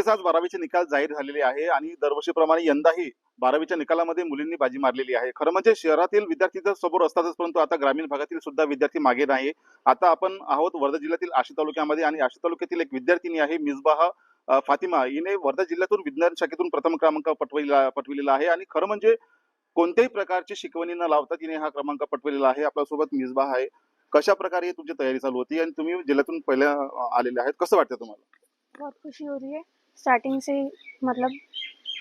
नुकतेच आज 12वीचे निकाल जाहीर झालेले आहे आणि दरवर्षीप्रमाणे यंदाही 12वीच्या निकालामध्ये मुलींनी बाजी मारलेली आहे. खरं म्हणजे शहरातील विद्यार्थी तर समोर असतातच, परंतु आता ग्रामीण भागातील सुद्धा विद्यार्थी मागे नाही. आता आपण आहोत वर्धा जिल्ह्यातील आष्टी तालुक्यामध्ये आणि आष्टी तालुक्यातील एक विद्यार्थिनी आहे मिसबाह फातिमा. हिने वर्धा जिल्ह्यातून विज्ञान शाखेतून प्रथम क्रमांक पटविलेला आहे आणि खरं म्हणजे कोणत्याही प्रकारची शिकवणी न लावता तिने हा क्रमांक पटविलेला आहे. आपल्यासोबत मिसबाह आहे. कशा प्रकारे तुमची तयारी चालू होती आणि तुम्ही जिल्ह्यातून पहिल्या आलेले आहेत, कसं वाटतं तुम्हाला? बहुत खुशी हो रही है। स्टार्टिंग से ही मतलब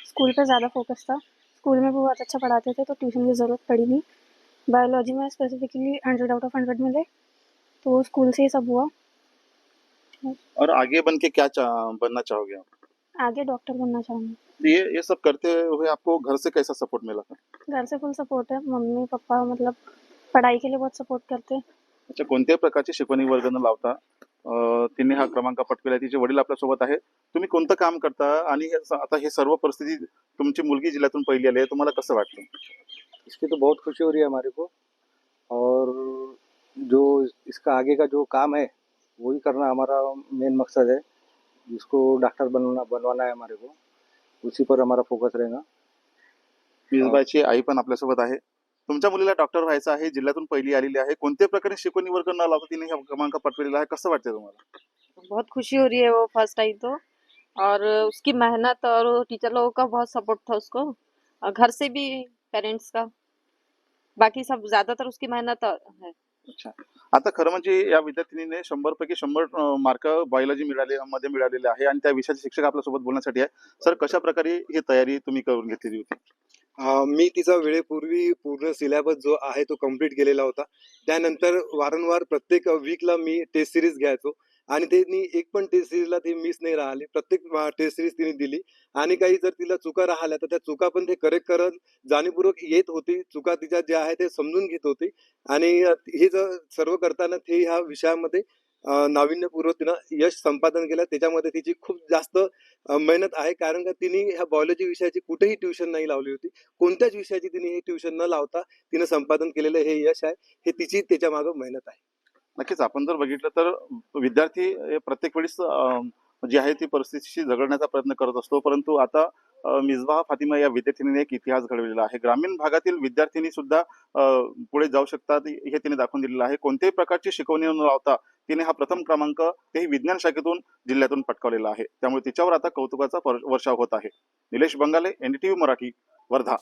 स्कूल पे ज़्यादा फोकस था। स्कूल में भी बहुत अच्छा पढ़ाते थे तो ट्यूशन की ज़रूरत पड़ी नहीं। बायोलॉजी में स्पेसिफिकली 100 आउट ऑफ 100 मिले तो स्कूल से ही सब हुआ। और आगे बन के क्या बनना चाहोगे आप? आगे डॉक्टर बनना चाहूँगी। तो ये सब करते हुए आपको घर से कैसा सपोर्ट मिला था? घर से फुल सपोर्ट है। मम्मी पापा मतलब पढ़ाई के लिए बहुत सपोर्ट करते हैं। अच्छा, कोणत्याही प्रकारची शिकवणी वर्ग न लावता तिने हा क्रमांक पटकवला. तिचे वडील आपल्यासोबत आहे. तुम्ही कोणतं काम करता आणि आता हे सर्व परिस्थिती तुमची मुलगी जिल्ह्यातून पहिली आली आहे, तुम्हाला कसं वाटतं? इसकी तो बहुत खुशी हो रही है हमारे को। और जो इसका आगे का जो काम है वही करना हमारा मेन मकसद है। इसको डॉक्टर बनवाना है हमारे को, उसी पर हमारा फोकस रहेगा। मिसबाची आई पण आपल्यासोबत आहे. तुमच्या मुलीला डॉक्टर व्हायचं आहे, जिल्ह्यातून पहिली आलेली आहे. कोणत्याही प्रकारे शिकवणी वर्ग न लावता तिने हा क्रमांक पटकवलेला आहे. कसं वाटतंय तुम्हाला? बहुत खुशी हो रही है, वो फर्स्ट आई तो। और उसकी मेहनत और टीचर लोगों का बहुत सपोर्ट था उसको, और घर से भी, पेरेंट्स का, बाकी सब ज्यादातर उसकी मेहनत है। अच्छा. आता खरं म्हणजे या विद्यार्थिनीने 100 पैकी 100 मार्क बायोलॉजी मध्ये मिळालेले आहे आणि त्या विषयाचे शिक्षक आपल्यासोबत बोलण्यासाठी आहे. सर, कशा प्रकारे ही तयारी तुम्ही करून घेतलेली होती? मी तिचा वेळेपूर्वी पूर्ण सिलेबस जो आहे तो कंप्लीट केलेला होता. त्यानंतर वारंवार प्रत्येक वीकला मी टेस्ट सिरीज घ्यायचो आणि त्यांनी एक पण टेस्ट सिरीजला ती मिस नाही राहिली. प्रत्येक टेस्ट सिरीज तिने दिली आणि काही जर तिला चुका राहिल्या तर त्या चुका पण ते करेक्ट करत जाणीवपूर्वक येत होती. चुका तिच्या ज्या आहेत ते समजून घेत होती आणि हे जर सर्व करताना ते ह्या विषयामध्ये नाविन्यपूर्वक तिनं यश संपादन केलं. त्याच्यामध्ये तिची खूप जास्त मेहनत आहे, कारण का तिने ह्या बायोलॉजी विषयाची कुठेही ट्युशन नाही लावली होती. कोणत्याच विषयाची तिने हे ट्युशन न लावता तिनं संपादन केलेलं हे यश आहे. हे तिची त्याच्या मागे मेहनत आहे. नक्कीच आपण जर बघितलं तर विद्यार्थी हे प्रत्येक वेळेस जी आहे ती परिस्थितीशी झगडण्याचा प्रयत्न करत असतो, परंतु आता मिसबाह फातिमा या विद्यार्थिनीने एक इतिहास घडवलेला आहे. ग्रामीण भागातील विद्यार्थिनी सुद्धा पुढे जाऊ शकतात हे तिने दाखवून दिलेलं आहे. कोणत्याही प्रकारची शिकवणी न लावता तिने हा प्रथम क्रमांक तेही विज्ञान शाखेतून जिल्ह्यातून पटकावलेला आहे. त्यामुळे तिच्यावर आता कौतुकाचा वर्षाव होत आहे. निलेश बंगाले, NDTV मराठी, वर्धा.